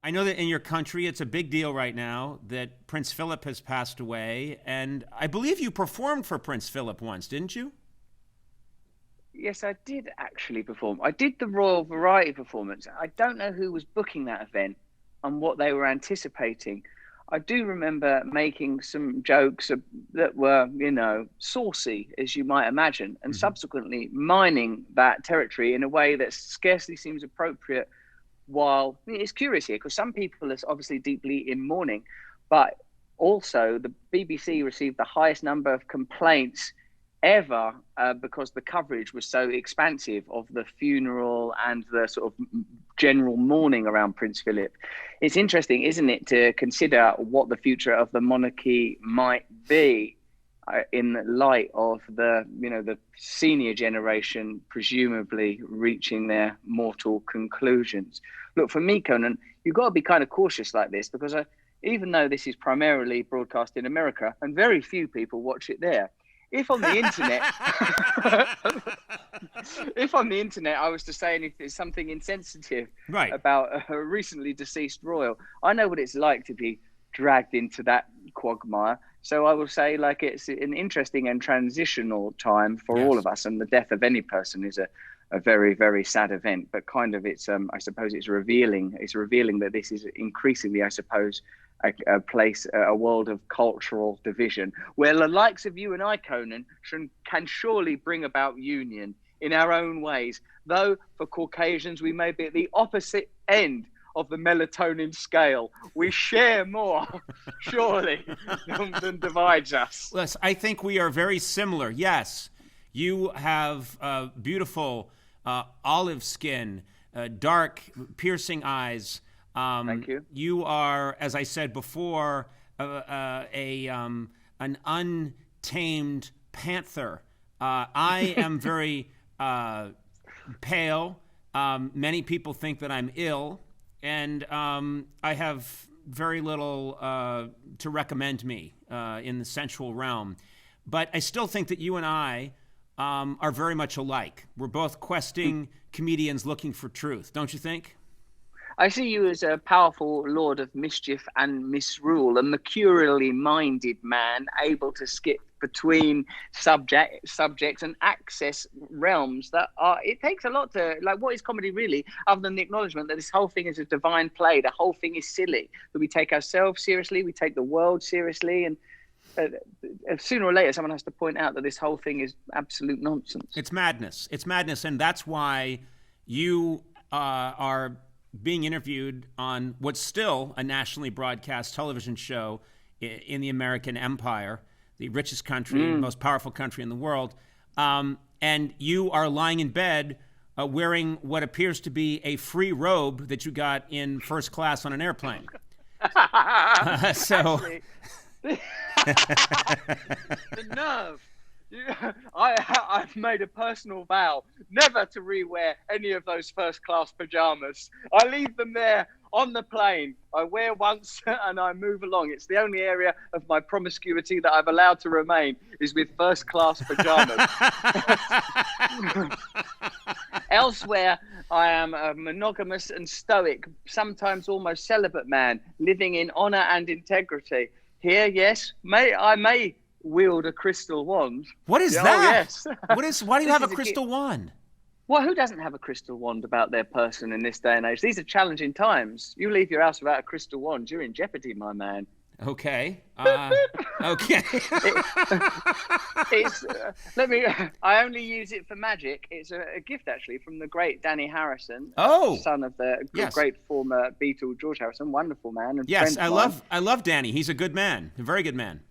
I know that in your country, it's a big deal right now that Prince Philip has passed away. And I believe you performed for Prince Philip once, didn't you? Yes, I did actually perform. I did the Royal Variety performance. I don't know who was booking that event and what they were anticipating. I do remember making some jokes that were, saucy, as you might imagine, and Hmm. subsequently mining that territory in a way that scarcely seems appropriate. While it's curious here, because some people are obviously deeply in mourning, but also the BBC received the highest number of complaints ever because the coverage was so expansive of the funeral and the sort of general mourning around Prince Philip. It's interesting, isn't it, to consider what the future of the monarchy might be in light of the senior generation presumably reaching their mortal conclusions. Look, for me, Conan, you've got to be kind of cautious like this because even though this is primarily broadcast in America and very few people watch it there, if on the internet, if on the internet I was to say anything, something insensitive Right. about a recently deceased royal, I know what it's like to be dragged into that quagmire. So I will say, like, it's an interesting and transitional time for all Yes. of us, and the death of any person is a very, very sad event. But kind of, it's I suppose it's revealing. It's revealing that this is increasingly, I suppose, a world of cultural division, where the likes of you and I, Conan, can surely bring about union in our own ways. Though for Caucasians, we may be at the opposite end of the melatonin scale. We share more, surely, than divides us. Yes, I think we are very similar. Yes, you have beautiful olive skin, dark, piercing eyes. Thank you. You are, as I said before, an untamed panther. I am very pale. Many people think that I'm ill, and I have very little to recommend me in the sensual realm. But I still think that you and I are very much alike. We're both questing comedians looking for truth, don't you think? I see you as a powerful lord of mischief and misrule, a mercurially minded man able to skip between subjects and access realms that are. It takes a lot to, like, what is comedy really, other than the acknowledgement that this whole thing is a divine play, the whole thing is silly, that we take ourselves seriously, we take the world seriously, and sooner or later someone has to point out that this whole thing is absolute nonsense. It's madness. It's madness, and that's why you are being interviewed on what's still a nationally broadcast television show in the American empire, the richest country, most powerful country in the world. And you are lying in bed wearing what appears to be a free robe that you got in first class on an airplane. So, Actually, the nerve. I've made a personal vow never to rewear any of those first class pajamas. I leave them there on the plane. I wear once and I move along. It's the only area of my promiscuity that I've allowed to remain is with first class pajamas. Elsewhere, I am a monogamous and stoic, sometimes almost celibate man, living in honor and integrity. Here, yes, I may wield a crystal wand. what is Oh, that? yes. Why do you This have a is a crystal wand? Well, who doesn't have a crystal wand about their person in this day and age? These are challenging times. You leave your house without a crystal wand, you're in jeopardy, my man. Okay. Okay. It's let me. I only use it for magic. It's a gift actually from the great Danny Harrison, Oh, son of the yes. great former Beatle George Harrison, wonderful man and Yes, friend of mine. I love Danny. He's a good man, a very good man.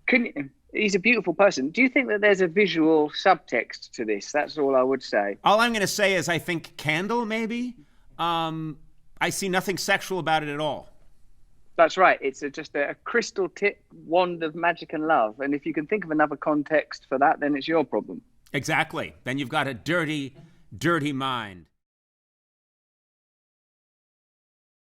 He's a beautiful person. Do you think that there's a visual subtext to this? That's all I would say. All I'm going to say is I think candle, maybe. I see nothing sexual about it at all. That's right. It's just a crystal tip wand of magic and love. And if you can think of another context for that, then it's your problem. Exactly. Then you've got a dirty, dirty mind.